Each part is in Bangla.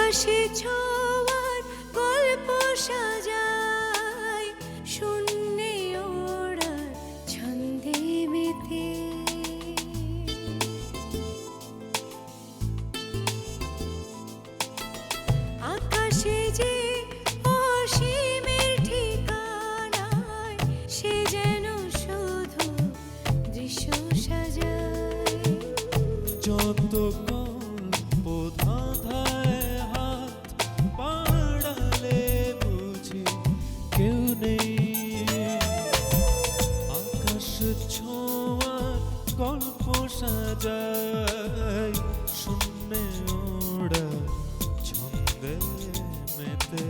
আকাশে ছোঁয়ার গল্প সাজায় শূন্যে ওড়ার ছন্দে মেতে আকাশে যে অসীমের ঠিকানায় সে যেন শুধু দৃশ্য সাজায় যত গল্প ধাঁধায় হাত বাড়ালে বুঝি কেউ নেই আকাশ ছোঁয়ার গল্প সাজায় শূন্যে ওড়া ছন্দে মেতে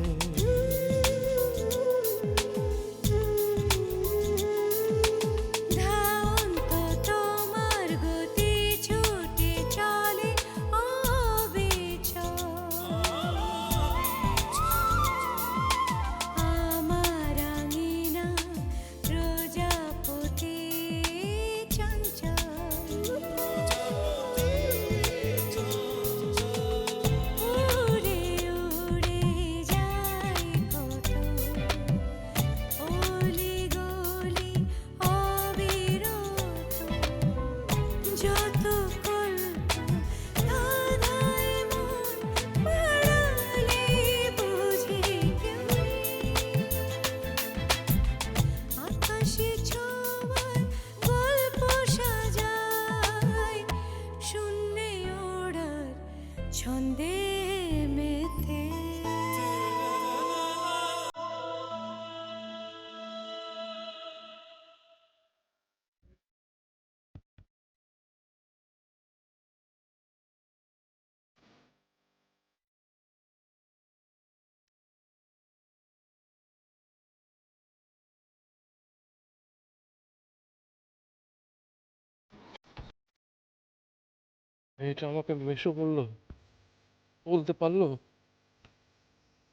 ধাওন্ত তোমার গতি ছুটে চলে অবিচল আমার আঙিনা প্রজাপতি চঞ্চল উড়ে উড়ে যায় কত অলি গলি অবিরত যত কল্প ধাঁধায় মন বাড়ালে বুঝি কেউ নেই আকাশে ছোঁয়ার গল্প সাজায় শূন্যে ওড়ার ছন্দে মেতে এটা আমাকে মেশো বললো, বলতে পারলো।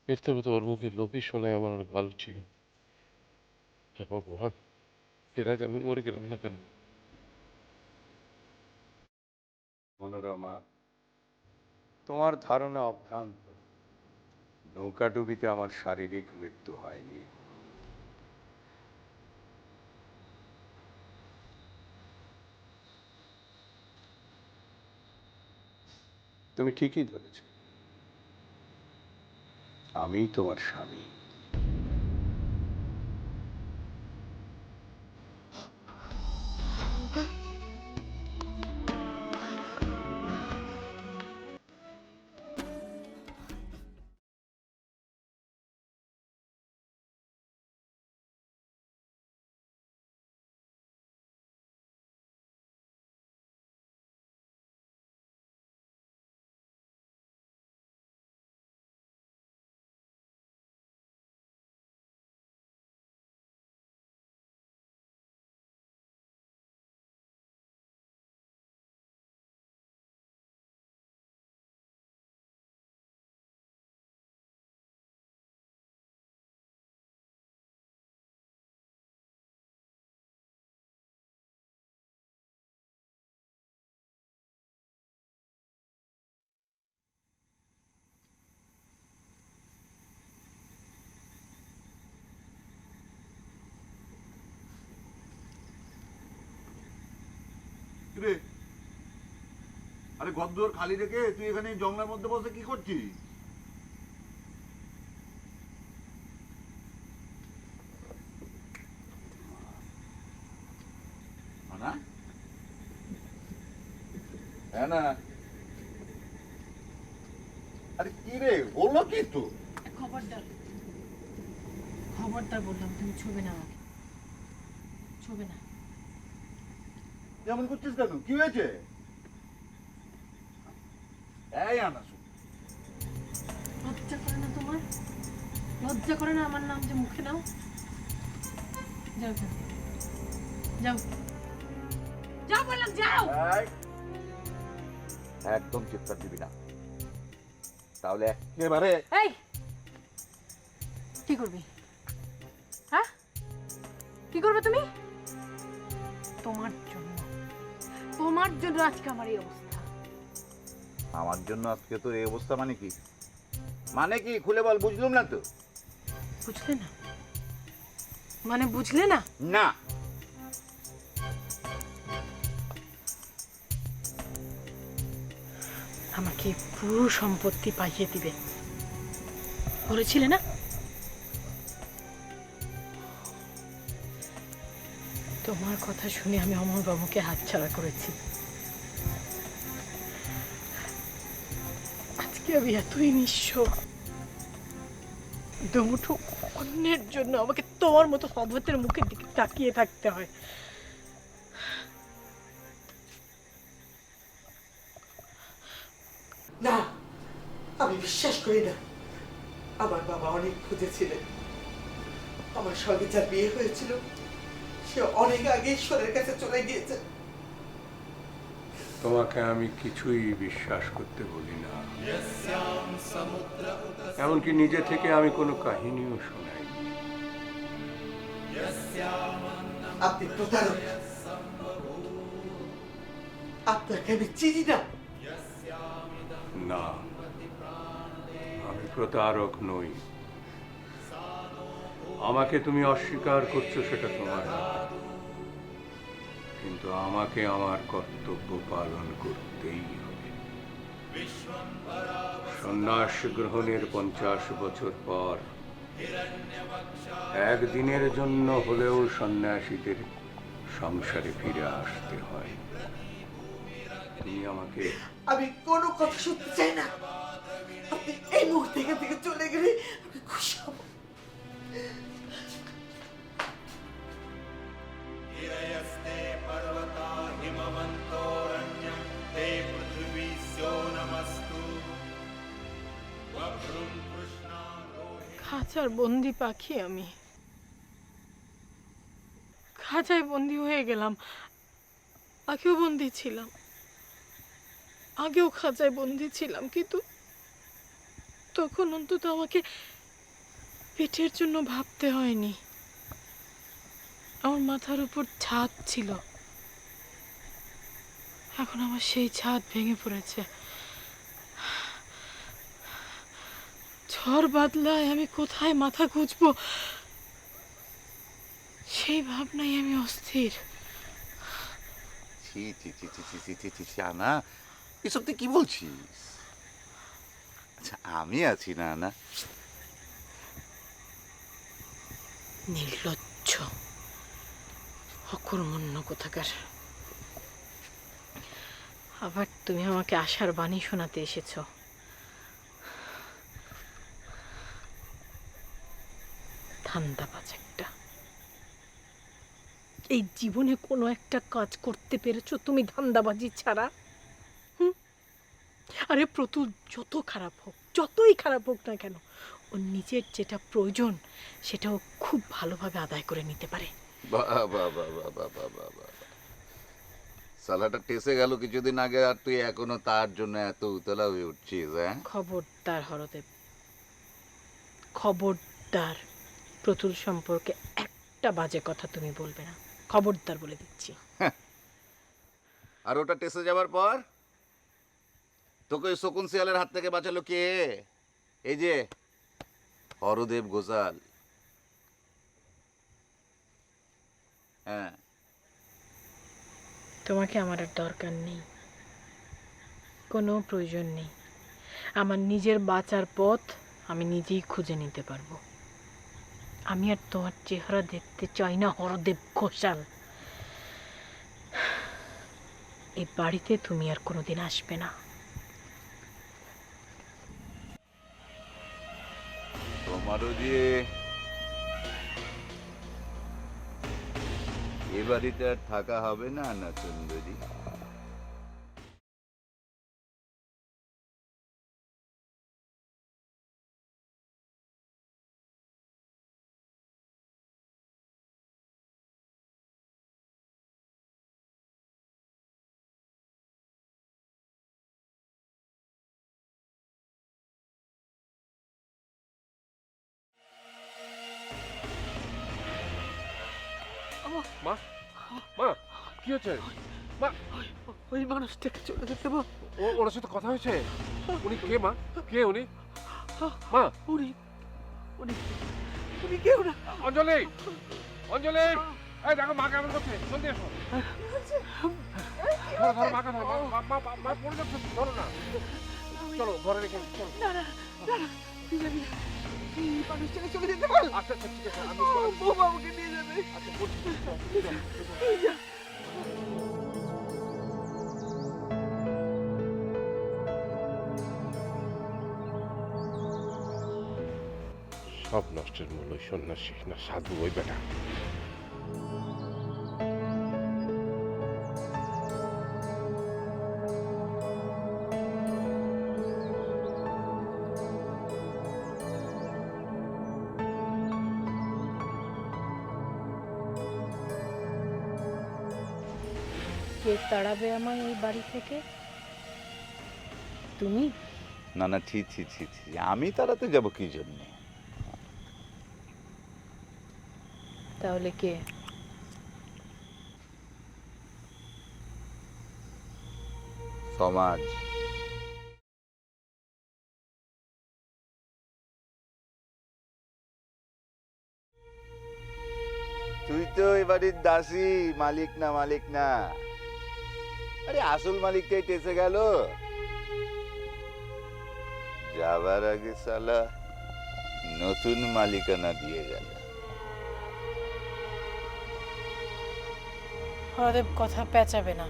এর থেকে তো ওর মুখে লোভী শোনায় আমার অনেক ভালো ছিল। হে ভগবান, এর আগে আমি মরে গেলাম না কেন? মনোরমা, তোমার ধারণা অভ্রান্ত। নৌকাডুবিতে আমার শারীরিক মৃত্যু হয়নি। তুমি ঠিকই ধরেছ, আমি তোমার স্বামী। কিরে, আরে ঘরদুয়ার খালি রেখে তুই এখানে জঙ্গলের মধ্যে বসে কি করছিস? না হ্যাঁ না, আরে কি রে বললো কি তো? খবরদার খবরদার বললাম, তুমি ছুবে না আমাকে, ছুবে না। এমন করছিস কেন? কি হয়েছে? এই আনা শুন, লজ্জা করে না তোমার? লজ্জা করে না আমার নাম যে মুখে নাও? যাও এখান থেকে। যাও, যাও বললাম, যাও। একদম চিৎকার দিবি না, তাহলে একেবারে। এই কি করবি? হ্যাঁ, কি করবে তুমি? তোমার জন্য আজকে আমার এই অবস্থা। আমার জন্য আজকে তোর এই অবস্থা মানে কি? মানে কি খুলে বল, বুঝলুম না তো। বুঝলে না মানে বুঝলে না? না। আমাকে পুরো সম্পত্তি পাইয়ে দিবে বলেছিলে না? তোমার কথা শুনে আমি অমরবাবুকে হাতছাড়া করেছি। আজকে আমি এতই নিঃস্ব, দুমুঠো অন্যের জন্য আমাকে তোমার মতো অভদ্রের মুখের দিকে তাকিয়ে থাকতে হয়। না, আমি বিশ্বাস করি না। আমার বাবা অনেক খুঁজেছিলেন। আমার সঙ্গে যার বিয়ে হয়েছিল সে অনেক আগে ঈশ্বরের কাছে চলে গিয়েছে। তোমাকে আমি কিছুই বিশ্বাস করতে বলি না, এমনকি নিজে থেকে আমি কোনো কাহিনীও শোনাই। আপনি প্রতারক। আপনাকে আমি চিনি না। না, আমি প্রতারক নই। আমাকে তুমি অস্বীকার করছো সেটা তোমার ব্যাপার, কিন্তু আমাকে আমার কর্তব্য পালন করতেই হবে। সন্ন্যাস গ্রহণের 50 বছর পর একদিনের জন্য হলেও সন্ন্যাসীদের সংসারে ফিরে আসতে হয়। তুমি আমাকে আমি কোনো কথা শুনতে চাই না। আপনি এই মুহূর্তে এখান থেকে চলে গেলে আমি খুশি হব। খাঁচার বন্দি পাখি আমি, খাঁচায় বন্দি হয়ে গেলাম। আগেও বন্দি ছিলাম, আগেও খাঁচায় বন্দি ছিলাম, কিন্তু তখন অন্তত আমাকে পেটের জন্য ভাবতে হয়নি। আমার মাথার উপর ছাদ ছিল, এখন আমার সেই ছাদ ভেঙে পড়েছে। ঝড় বাদলায় আমি কোথায় মাথা গুঁজবো সেই ভাবনাই আমি অস্থির। ছি ছি ছি ছি ছি ছি ছি ছি ছি, আনা এসব তুই কি বলছিস? আচ্ছা আমি আছি না আনা। নির্লজ্জ অকর্মণ্য কোথাকার। আবার তুমি আমাকে আশার বাণী শোনাতে এসেছো। ধান্দাবাজ একটা। এই জীবনে কোনো একটা কাজ করতে পেরেছো তুমি ধান্দাবাজি ছাড়া? আরে প্রতুল যত খারাপ হোক, যতই খারাপ হোক না কেন, ওর নিজের যেটা প্রয়োজন সেটাও খুব ভালোভাবে আদায় করে নিতে পারে। বাহ বাহ বাহ বাহ বাহ বাহ বাহ বাহ। সালাটা টেসে গেল কিছুদিন আগে, আর তুই এখনো তার জন্য এত উতলা হয়ে উঠছিস? হ্যাঁ, খবরদার হরদেব, খবরদার প্রতুল সম্পর্কে একটা বাজে কথা তুমি বলবে না, খবরদার বলে দিচ্ছি। আর ওটা টেসে যাবার পর তোকে ওই শকুন শিয়ালের হাত থেকে বাঁচালো কে? এই যে হরদেব ঘোষাল। হ্যাঁ, তোমাকে আমার আর দরকার নেই, কোনো প্রয়োজন নেই। আমার নিজের বাঁচার পথ আমি নিজেই খুঁজে নিতে পারবো। আমি আর তোমার চেহারা দেখতে চাই না হরদেব ঘোষাল। এই বাড়িতে তুমি আর কোনোদিন আসবে না। তোমারও যে এ বাড়িতে আর থাকা হবে না না সুন্দরী। মা, মা, কি হচ্ছে? মা, ওই মানুষটাকে চলে যেতে বল। ওনার সাথে কথা হয়েছে? উনি কে মা? কে উনি? মা উনি উনি উনি কেউ না। অঞ্জলি অঞ্জলি এই দেখো মা কেমন করছে জলদি এসো ধরো ধরো মাকে ধরো মা পড়ে যাচ্ছে ধরো না চলো ঘরে রেখে চলো না না না না, তুই যাবি না। এই মানুষটাকে চলে যেতে বল। আচ্ছা আচ্ছা ঠিক আছে আমি বউ বাবুকে নিয়ে যাবে। আচ্ছা বলছি এই যা। সব নষ্টের মূল ওই সন্ন্যাসী না সাধু ওই বেটা কে তাড়াবে আমায় এই বাড়ি থেকে? তুমি? না না, ছি ছি ছি ছি, আমি তাড়াতে যাব কি জন্যে? তাহলে কে? সমাজ। তুই তো এবারের দাসী, মালিক না মালিক না। আরে আসল মালিকটাই টেসে গেল। যাবার আগে সালা নতুন মালিকানা দিয়ে গেল। হরদেব কথা পেঁচাবে না।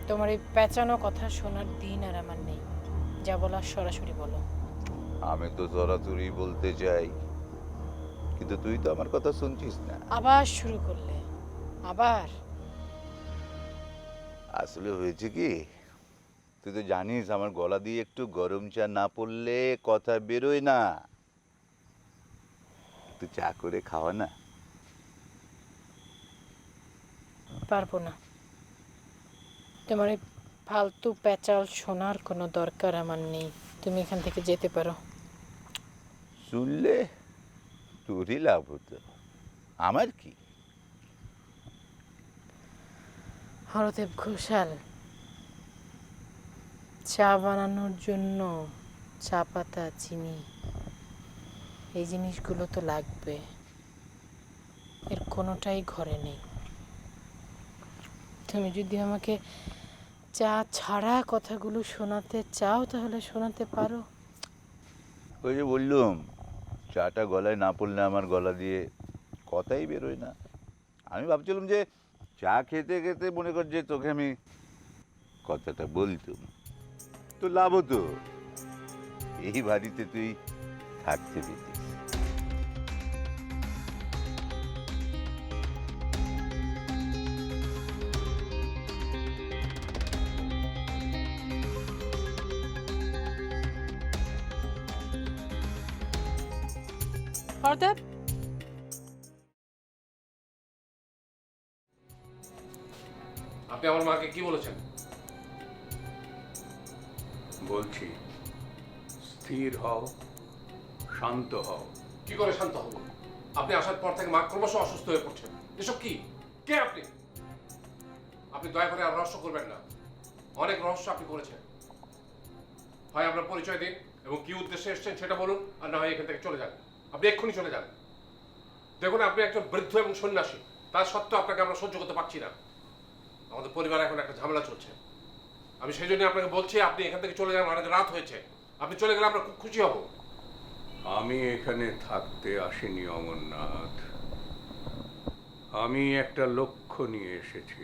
তোমার এই পেঁচানো কথা শোনার দিন আর আমার নেই। যা বলার সরাসরি বলো। আমি তো জোরাতুরি বলতে চাই, কিন্তু তুই তো আমার কথা শুনছিস না। আবার শুরু করলে? আবার? আসলে হয়েছে কি, তুই তো জানিস আমার গলা দিয়ে একটু গরম চা না পড়লে কথা বেরোয় না। তুই চা করে খাওয়া না। পারবো না। তোমার এই ফালতু পেঁচাল শোনার কোনো দরকার আমার নেই। তুমি এখান থেকে যেতে পারো। শুনলে তোরই লাভ হতো, আমার কি? হরদেব ঘোষাল, চা বানানোর জন্য চা পাতা, চিনি, এই জিনিসগুলো তো লাগবে। এর কোনোটাই ঘরে নেই। তুমি যদি আমাকে চা ছাড়া কথাগুলো শোনাতে চাও তাহলে শোনাতে পারো। ওই যে বললুম, চাটা গলায় না পড়লে আমার গলা দিয়ে কথাই বেরোয় না। আমি ভাবছিলাম যে চা খেতে খেতে মনে কর যে তোকে আমি কথাটা বলতুম, তো লাভ হতো। এই বাড়িতে তুই থাকতে পেতিস। হরদেব, আপনি আমার মাকে কি বলেছেন? বলছি, স্থির হও, শান্ত হও। কি করে শান্ত হব? আপনি আসার পর থেকে মা ক্রমশ অসুস্থ হয়ে পড়ছেন। এসব কি? কে আপনি? আপনি দয়া করে আর রহস্য করবেন না। অনেক রহস্য আপনি করেছেন। হয় আপনার পরিচয় দিন এবং কি উদ্দেশ্যে এসেছেন সেটা বলুন, আর না হয় এখান থেকে চলে যান। আপনি এক্ষুনি চলে যান। দেখুন, আপনি একজন বৃদ্ধ এবং সন্ন্যাসী, তার সত্ত্বেও আপনাকে আমরা সহ্য করতে পারছি না। আমাদের পরিবারে এখন একটা ঝামেলা চলছে। আমি সেই জন্য আপনাকে বলছি, আপনি এখান থেকে চলে যান। অনেক রাত হয়েছে, আপনি চলে গেলে আমরা খুব খুশি হব। আমি এখানে থাকতে আসিনি অমরনাথ। আমি একটা লক্ষ্য নিয়ে এসেছি।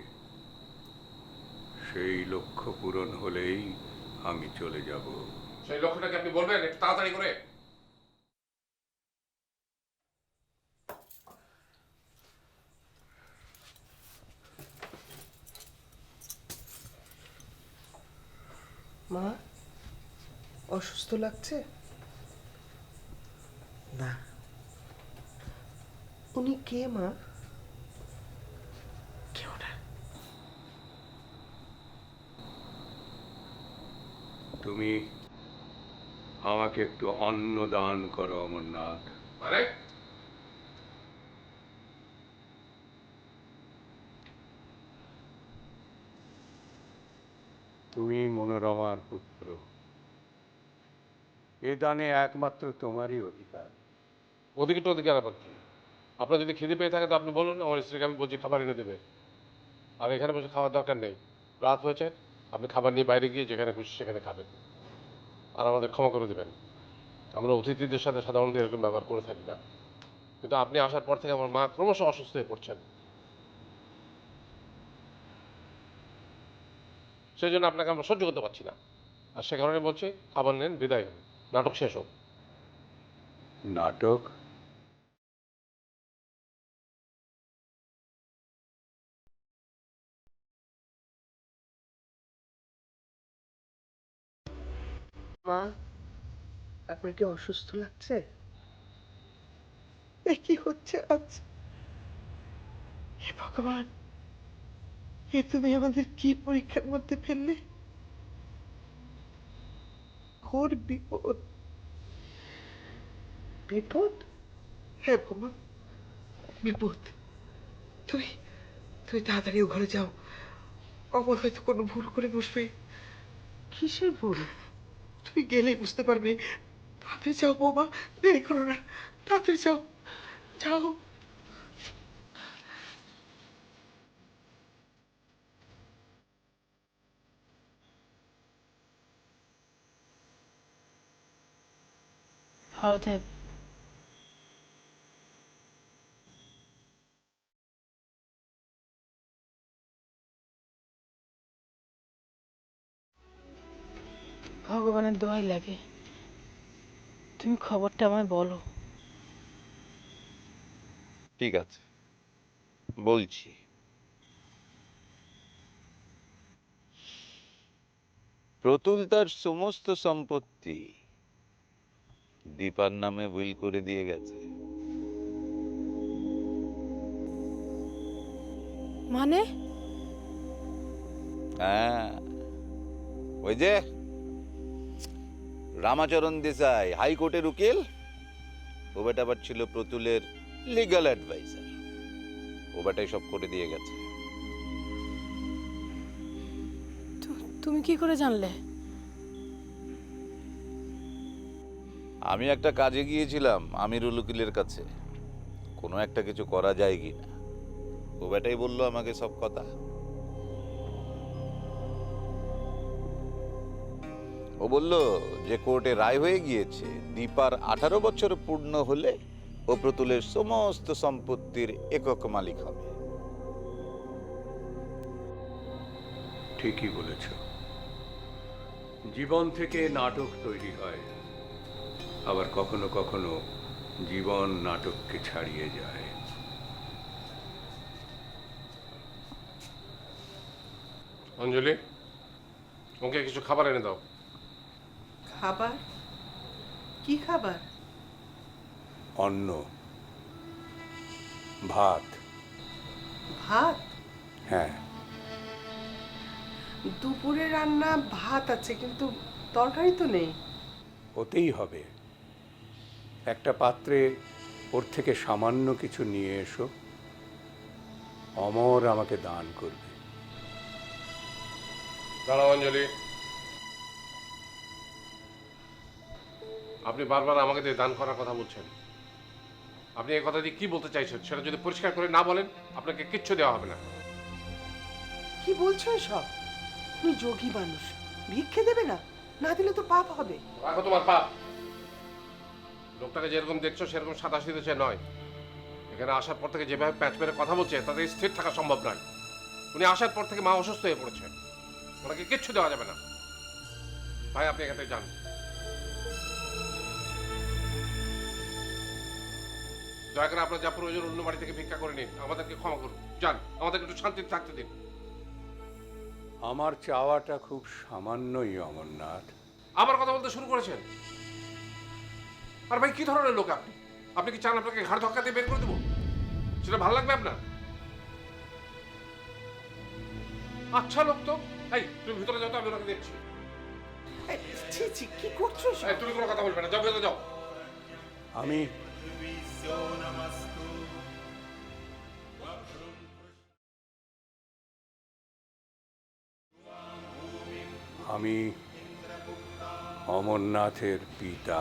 সেই লক্ষ্য পূরণ হলেই আমি চলে যাব। সেই লক্ষ্যটাকে আপনি বলবেন একটু তাড়াতাড়ি করে? মা, অসুস্থ লাগছে? না। উনি কে মা? কেউ না। তুমি আমাকে একটু অন্ন দান করো অমরনাথ। মানে? তুমি মনোরমার পুত্র। এ দানে একমাত্র তোমারই অধিকার। ওদিকে তো ওদিকে আলাদা কি? আপনার যদি খিদে পেয়ে থাকে তো আপনি বলুন, আমার স্ত্রীকে আমি বলছি খাবার এনে দেবে। আর এখানে বসে খাওয়ার দরকার নেই। রাত হয়েছে, আপনি খাবার নিয়ে বাইরে গিয়ে যেখানে খুশি সেখানে খাবেন। আর আমাদের ক্ষমা করে দেবেন, আমরা অতিথিদের সাথে সাধারণত এরকম ব্যবহার করে থাকি না। কিন্তু আপনি আসার পর থেকে আমার মা ক্রমশ অসুস্থ হয়ে পড়ছেন, সেই জন্য আপনাকে আমরা সহ্য করতে পারছি না। আর সে কারণে বলছি খাবার নেন, বিদায় হন, নাটক শেষ হোক। নাটক? মা, আপনার কি অসুস্থ লাগছে? এ কি হচ্ছে আজ? হে ভগবান, এ তুমি আমাদের কি পরীক্ষার মধ্যে ফেললে? ঘোর বিপদ। বিপদ? হ্যাঁ বোমা, বিপদ। তুমি তুমি তাড়াতাড়ি ও ঘরে যাও। অমর হয়তো কোনো ভুল করে বসবে। কিসের ভুল? তুমি গেলেই বুঝতে পারবে। তাড়াতাড়ি যাও বৌমা, দেরি করো না, তাড়াতাড়ি যাও, যাও। হরদেব, ভগবানের দোয়াই লাগে, তুমি খবরটা আমায় বলো। ঠিক আছে, বলছি। প্রতুল তার সমস্ত সম্পত্তি দীপার নামে উইল করে দিয়ে গেছে। মানে? হ্যাঁ, ওই যে রামাচরণ দেশাই হাইকোর্টের উকিল, ও বেটা আবার ছিল প্রতুলের লিগ্যাল অ্যাডভাইজার। ও বেটাই সব করে দিয়ে গেছে। তুমি কি করে জানলে? আমি একটা কাজে গিয়েছিলাম আমিরুল উকিলের কাছে, কোনো একটা কিছু করা যায় কি না। ও বেটাই বললো আমাকে সব কথা। ও বলল যে কোর্টে রায় হয়ে গিয়েছে, দীপার 18 বছর পূর্ণ হলে ও প্রতুলের সমস্ত সম্পত্তির একক মালিক হবে। ঠিকই বলেছ। জীবন থেকে নাটক তৈরি হয়, আবার কখনো কখনো জীবন নাটককে ছাড়িয়ে যায়। অঞ্জলি, ওকে কিছু খাবার এনে দাও। খাবার? কি খাবার? অন্ন, ভাত। ভাত? হ্যাঁ, দুপুরে রান্না ভাত আছে, কিন্তু তরকারি তো নেই। হতেই হবে। একটা পাত্রে ওর থেকে সামান্য কিছু নিয়ে এসো, অমর আমাকে দান করবে। দাঁড়াও অঞ্জলি, আপনি বারবার আমাকে দিয়ে দান করার কথা বলছেন। আপনি এই কথা দিয়ে কি বলতে চাইছেন সেটা যদি পরিষ্কার করে না বলেন, আপনাকে কিচ্ছু দেওয়া হবে না। কি বলছো এসব? তুমি যোগী মানুষ, ভিক্ষে দেবে না? না দিলে তো পাপ হবে। রাখো তোমার পাপ। লোকটাকে যেরকম দেখছো সেরকম সাদা সিধে নয়। এখানে আসার পর থেকে যেভাবে প্যাচ মেরে কথা বলছে তাতে স্থির থাকা সম্ভব নয়। উনি আসার পর থেকে মা অসুস্থ হয়ে পড়েছে, ওনাকে কিচ্ছু দেওয়া যাবে না। ভাই, আপনি এখান থেকে যান। দয়া করে আপনার যা প্রয়োজন অন্য বাড়ি থেকে ভিক্ষা করে নিন, আমাদেরকে ক্ষমা করুন। যান, আমাদেরকে একটু শান্তিতে থাকতে দিন। আমার চাওয়াটা খুব সামান্যই, অমরনাথ। আবার কথা বলতে শুরু করেছেন। আর ভাই, কি ধরনের লোক আপনি? আপনি কি চান আপনাকে ঘাড় ধাক্কা দিয়ে বের করে দেবো? সেটা ভালো লাগবে আপনার? আচ্ছা লোক তো। এই, তুমি ভিতরে যাও তো, আমি ওনাকে দেখছি। এই, ছি ছি, কি করছো এসব? এই, তুমি কোনো কথা বলবে না, যাও ভেতরে যাও। আমি আমি অমরনাথের পিতা।